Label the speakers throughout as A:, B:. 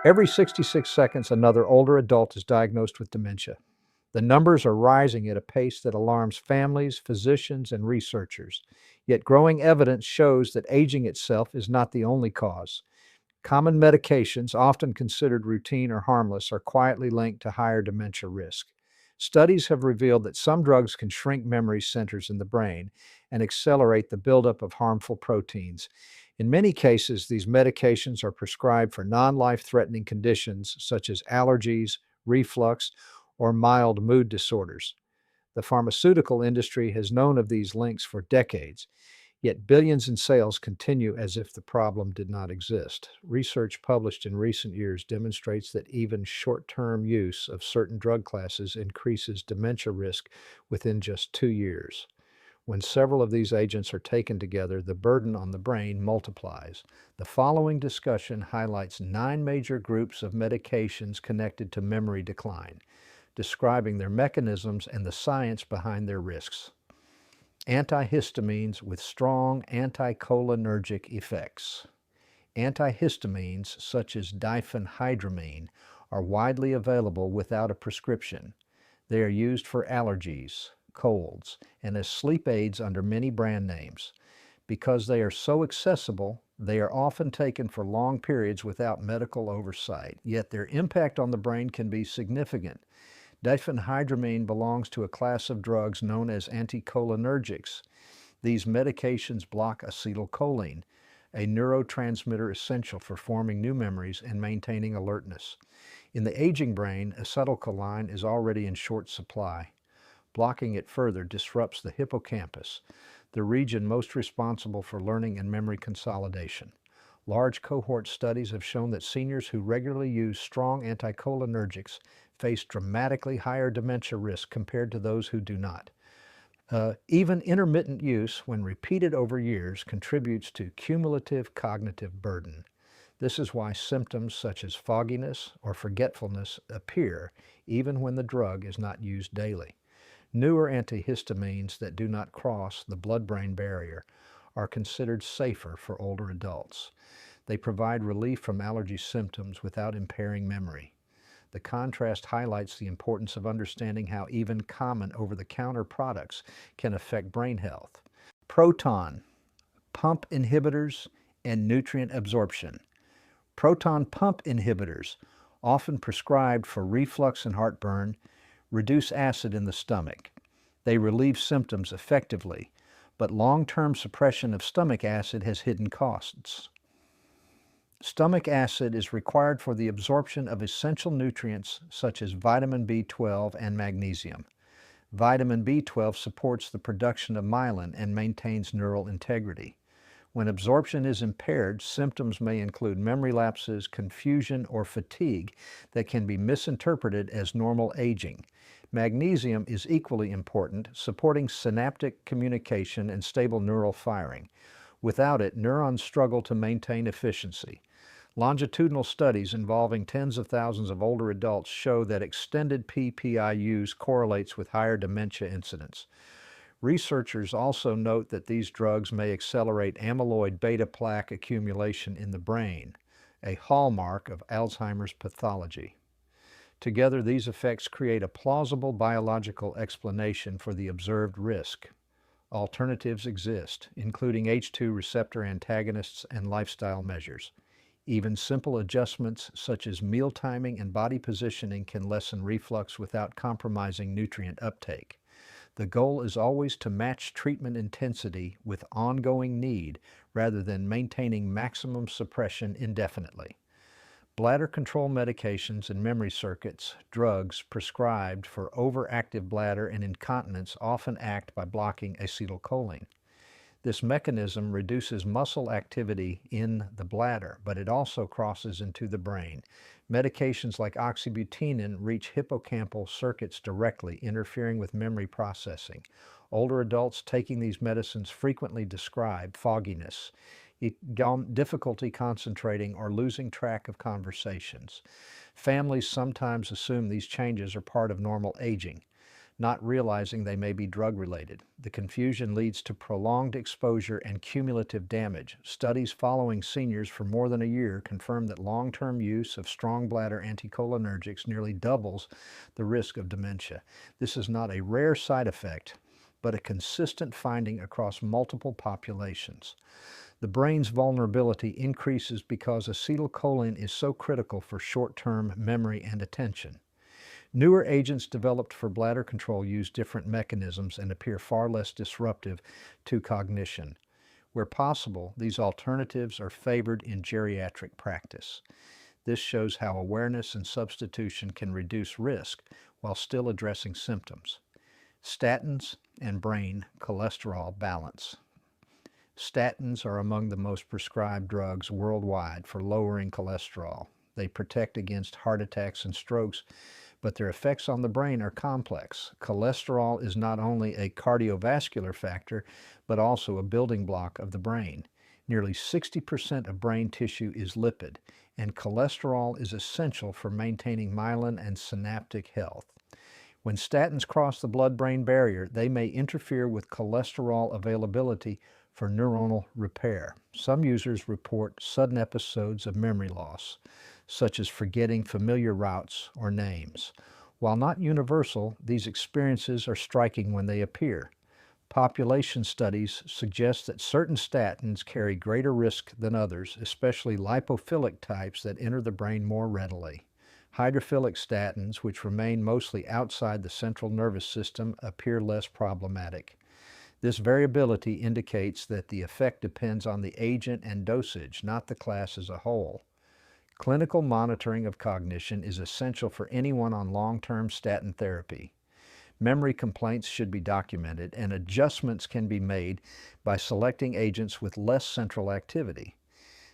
A: Every 66 seconds, another older adult is diagnosed with dementia. The numbers are rising at a pace that alarms families, physicians, and researchers. Yet growing evidence shows that aging itself is not the only cause. Common medications, often considered routine or harmless, are quietly linked to higher dementia risk. Studies have revealed that some drugs can shrink memory centers in the brain and accelerate the buildup of harmful proteins. In many cases, these medications are prescribed for non life threatening conditions such as allergies, reflux, or mild mood disorders. The pharmaceutical industry has known of these links for decades, yet billions in sales continue as if the problem did not exist. Research published in recent years demonstrates that even short term use of certain drug classes increases dementia risk within just 2 years. When several of these agents are taken together, the burden on the brain multiplies. The following discussion highlights 9 major groups of medications connected to memory decline, describing their mechanisms and the science behind their risks. Antihistamines with strong anticholinergic effects. Antihistamines, such as diphenhydramine, are widely available without a prescription. They are used for allergies, colds, and as sleep aids under many brand names. Because they are so accessible, they are often taken for long periods without medical oversight, yet their impact on the brain can be significant. Diphenhydramine belongs to a class of drugs known as anticholinergics. These medications block acetylcholine, a neurotransmitter essential for forming new memories and maintaining alertness. In the aging brain, acetylcholine is already in short supply. Blocking it further disrupts the hippocampus, the region most responsible for learning and memory consolidation. Large cohort studies have shown that seniors who regularly use strong anticholinergics face dramatically higher dementia risk compared to those who do not. Even intermittent use, when repeated over years, contributes to cumulative cognitive burden. This is why symptoms such as fogginess or forgetfulness appear even when the drug is not used daily. Newer antihistamines that do not cross the blood-brain barrier are considered safer for older adults. They provide relief from allergy symptoms without impairing memory. The contrast highlights the importance of understanding how even common over-the-counter products can affect brain health. Proton pump inhibitors and nutrient absorption. Proton pump inhibitors, often prescribed for reflux and heartburn, reduce acid in the stomach. They relieve symptoms effectively, but long-term suppression of stomach acid has hidden costs. Stomach acid is required for the absorption of essential nutrients such as vitamin B12 and magnesium. Vitamin B12 supports the production of myelin and maintains neural integrity. When absorption is impaired, symptoms may include memory lapses, confusion, or fatigue that can be misinterpreted as normal aging. Magnesium is equally important, supporting synaptic communication and stable neural firing. Without it, neurons struggle to maintain efficiency. Longitudinal studies involving tens of thousands of older adults show that extended PPI use correlates with higher dementia incidence. Researchers also note that these drugs may accelerate amyloid beta plaque accumulation in the brain, a hallmark of Alzheimer's pathology. Together, these effects create a plausible biological explanation for the observed risk. Alternatives exist, including H2 receptor antagonists and lifestyle measures. Even simple adjustments such as meal timing and body positioning can lessen reflux without compromising nutrient uptake. The goal is always to match treatment intensity with ongoing need rather than maintaining maximum suppression indefinitely. Bladder control medications and memory circuits, drugs prescribed for overactive bladder and incontinence often act by blocking acetylcholine. This mechanism reduces muscle activity in the bladder, but it also crosses into the brain. Medications like oxybutynin reach hippocampal circuits directly, interfering with memory processing. Older adults taking these medicines frequently describe fogginess, difficulty concentrating, or losing track of conversations. Families sometimes assume these changes are part of normal aging. not realizing they may be drug-related. The confusion leads to prolonged exposure and cumulative damage. Studies following seniors for more than a year confirm that long-term use of strong bladder anticholinergics nearly doubles the risk of dementia. This is not a rare side effect, but a consistent finding across multiple populations. The brain's vulnerability increases because acetylcholine is so critical for short-term memory and attention. Newer agents developed for bladder control use different mechanisms and appear far less disruptive to cognition. Where possible, these alternatives are favored in geriatric practice. This shows how awareness and substitution can reduce risk while still addressing symptoms. Statins and brain cholesterol balance. Statins are among the most prescribed drugs worldwide for lowering cholesterol. They protect against heart attacks and strokes, but their effects on the brain are complex. Cholesterol is not only a cardiovascular factor, but also a building block of the brain. Nearly 60% of brain tissue is lipid, and cholesterol is essential for maintaining myelin and synaptic health. When statins cross the blood-brain barrier, they may interfere with cholesterol availability for neuronal repair. Some users report sudden episodes of memory loss, such as forgetting familiar routes or names. While not universal, these experiences are striking when they appear. Population studies suggest that certain statins carry greater risk than others, especially lipophilic types that enter the brain more readily. Hydrophilic statins, which remain mostly outside the central nervous system, appear less problematic. This variability indicates that the effect depends on the agent and dosage, not the class as a whole. Clinical monitoring of cognition is essential for anyone on long-term statin therapy. Memory complaints should be documented, and adjustments can be made by selecting agents with less central activity.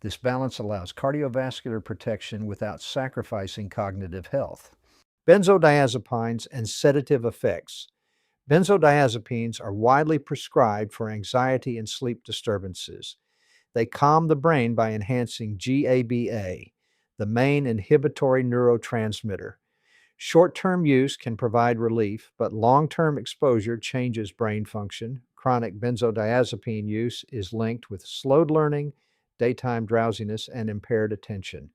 A: This balance allows cardiovascular protection without sacrificing cognitive health. Benzodiazepines and sedative effects. Benzodiazepines are widely prescribed for anxiety and sleep disturbances. They calm the brain by enhancing GABA, the main inhibitory neurotransmitter. Short-term use can provide relief, but long-term exposure changes brain function. Chronic benzodiazepine use is linked with slowed learning, daytime drowsiness, and impaired attention.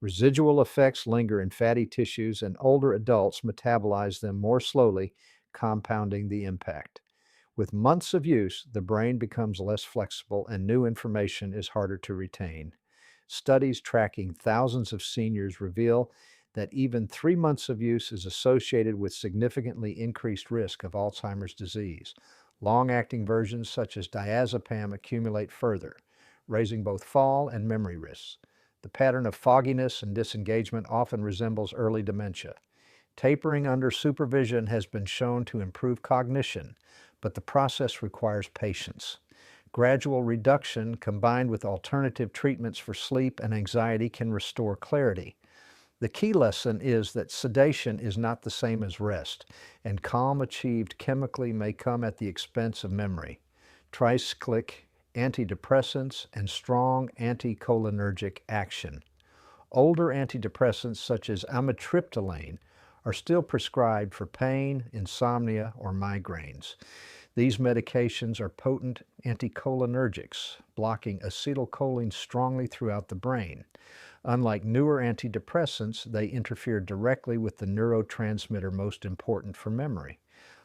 A: Residual effects linger in fatty tissues, and older adults metabolize them more slowly, compounding the impact. With months of use, the brain becomes less flexible and new information is harder to retain. Studies tracking thousands of seniors reveal that even 3 months of use is associated with significantly increased risk of Alzheimer's disease. Long-acting versions such as diazepam accumulate further, raising both fall and memory risks. The pattern of fogginess and disengagement often resembles early dementia. Tapering under supervision has been shown to improve cognition, but the process requires patience. Gradual reduction combined with alternative treatments for sleep and anxiety can restore clarity. The key lesson is that sedation is not the same as rest, and calm achieved chemically may come at the expense of memory. Tricyclic antidepressants and strong anticholinergic action. Older antidepressants such as amitriptyline are still prescribed for pain, insomnia, or migraines. These medications are potent anticholinergics, blocking acetylcholine strongly throughout the brain. Unlike newer antidepressants, they interfere directly with the neurotransmitter most important for memory.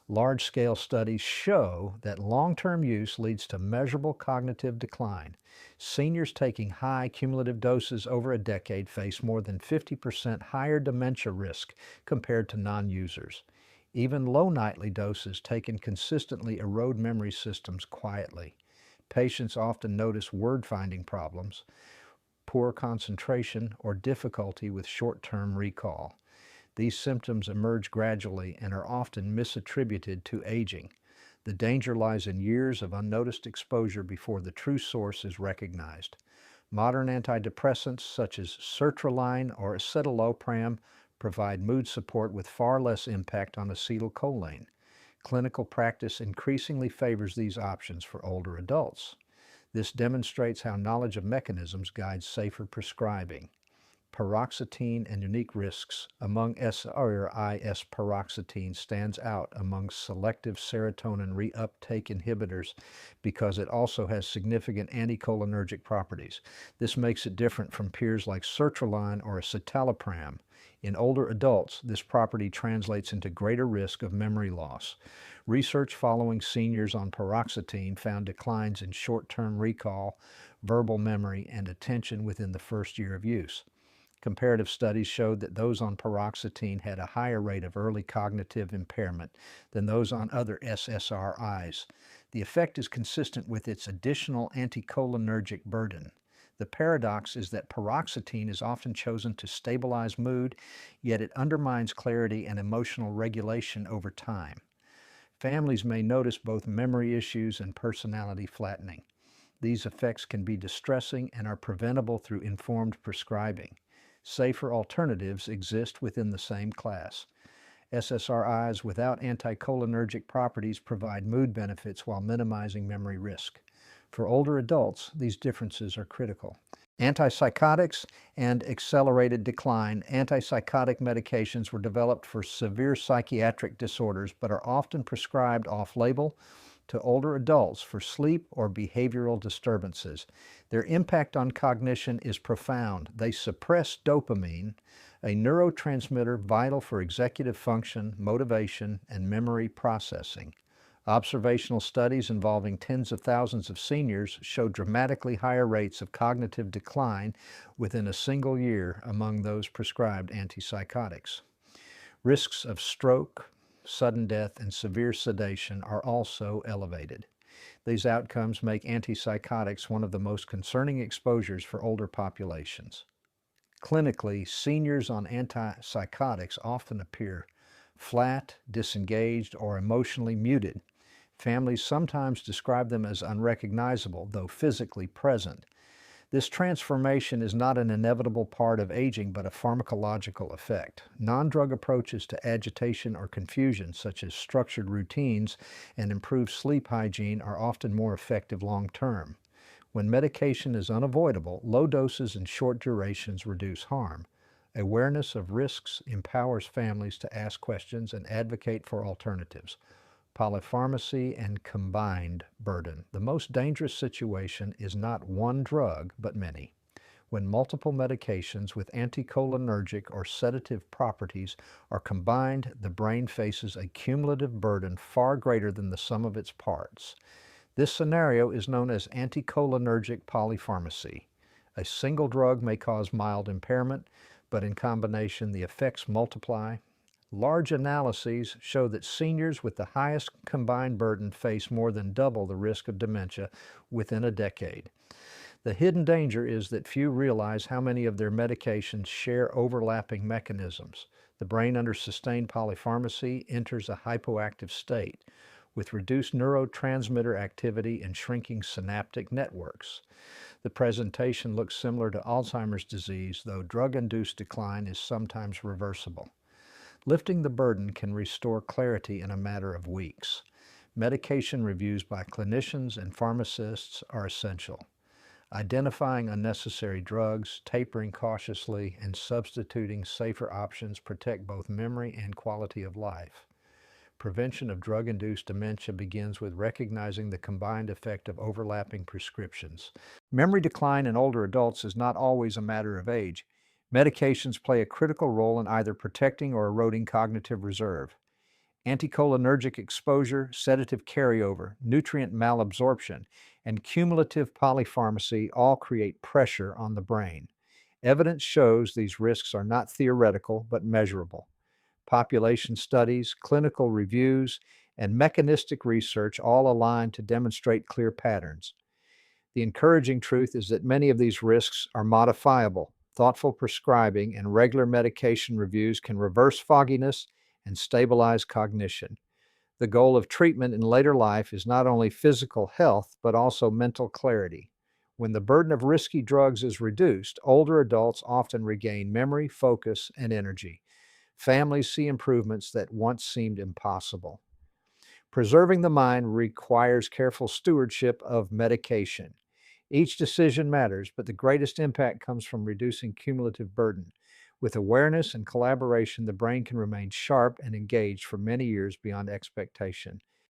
A: Large-scale studies show that long-term use leads to measurable cognitive decline. Seniors taking high cumulative doses over a decade face more than 50% higher dementia risk compared to non-users. Even low nightly doses taken consistently erode memory systems quietly. Patients often notice word-finding problems, poor concentration, or difficulty with short-term recall. These symptoms emerge gradually and are often misattributed to aging. The danger lies in years of unnoticed exposure before the true source is recognized. Modern antidepressants such as sertraline or escitalopram provide mood support with far less impact on acetylcholine. Clinical practice increasingly favors these options for older adults. This demonstrates how knowledge of mechanisms guides safer prescribing. Paroxetine and unique risks. Among SRIs, paroxetine stands out among selective serotonin reuptake inhibitors because it also has significant anticholinergic properties. This makes it different from peers like sertraline or citalopram. In older adults, this property translates into greater risk of memory loss. Research following seniors on paroxetine found declines in short-term recall, verbal memory, and attention within the first year of use. Comparative studies showed that those on paroxetine had a higher rate of early cognitive impairment than those on other SSRIs. The effect is consistent with its additional anticholinergic burden. The paradox is that paroxetine is often chosen to stabilize mood, yet it undermines clarity and emotional regulation over time. Families may notice both memory issues and personality flattening. These effects can be distressing and are preventable through informed prescribing. Safer alternatives exist within the same class. SSRIs without anticholinergic properties provide mood benefits while minimizing memory risk. For older adults, these differences are critical. Antipsychotics and accelerated decline. Antipsychotic medications were developed for severe psychiatric disorders but are often prescribed off-label to older adults for sleep or behavioral disturbances. Their impact on cognition is profound. They suppress dopamine, a neurotransmitter vital for executive function, motivation, and memory processing. Observational studies involving tens of thousands of seniors showed dramatically higher rates of cognitive decline within a single year among those prescribed antipsychotics. Risks of stroke, sudden death, and severe sedation are also elevated. These outcomes make antipsychotics one of the most concerning exposures for older populations. Clinically, seniors on antipsychotics often appear flat, disengaged, or emotionally muted. Families sometimes describe them as unrecognizable, though physically present. This transformation is not an inevitable part of aging, but a pharmacological effect. Non-drug approaches to agitation or confusion, such as structured routines and improved sleep hygiene, are often more effective long-term. When medication is unavoidable, low doses and short durations reduce harm. Awareness of risks empowers families to ask questions and advocate for alternatives. Polypharmacy and combined burden. The most dangerous situation is not one drug, but many. When multiple medications with anticholinergic or sedative properties are combined, the brain faces a cumulative burden far greater than the sum of its parts. This scenario is known as anticholinergic polypharmacy. A single drug may cause mild impairment, but in combination the effects multiply. Large analyses show that seniors with the highest combined burden face more than double the risk of dementia within a decade. The hidden danger is that few realize how many of their medications share overlapping mechanisms. The brain under sustained polypharmacy enters a hypoactive state, with reduced neurotransmitter activity and shrinking synaptic networks. The presentation looks similar to Alzheimer's disease, though drug-induced decline is sometimes reversible. Lifting the burden can restore clarity in a matter of weeks. Medication reviews by clinicians and pharmacists are essential. Identifying unnecessary drugs, tapering cautiously, and substituting safer options protect both memory and quality of life. Prevention of drug-induced dementia begins with recognizing the combined effect of overlapping prescriptions. Memory decline in older adults is not always a matter of age. Medications play a critical role in either protecting or eroding cognitive reserve. Anticholinergic exposure, sedative carryover, nutrient malabsorption, and cumulative polypharmacy all create pressure on the brain. Evidence shows these risks are not theoretical but measurable. Population studies, clinical reviews, and mechanistic research all align to demonstrate clear patterns. The encouraging truth is that many of these risks are modifiable. Thoughtful prescribing and regular medication reviews can reverse fogginess and stabilize cognition. The goal of treatment in later life is not only physical health, but also mental clarity. When the burden of risky drugs is reduced, older adults often regain memory, focus, and energy. Families see improvements that once seemed impossible. Preserving the mind requires careful stewardship of medication. Each decision matters, but the greatest impact comes from reducing cumulative burden. With awareness and collaboration, the brain can remain sharp and engaged for many years beyond expectation.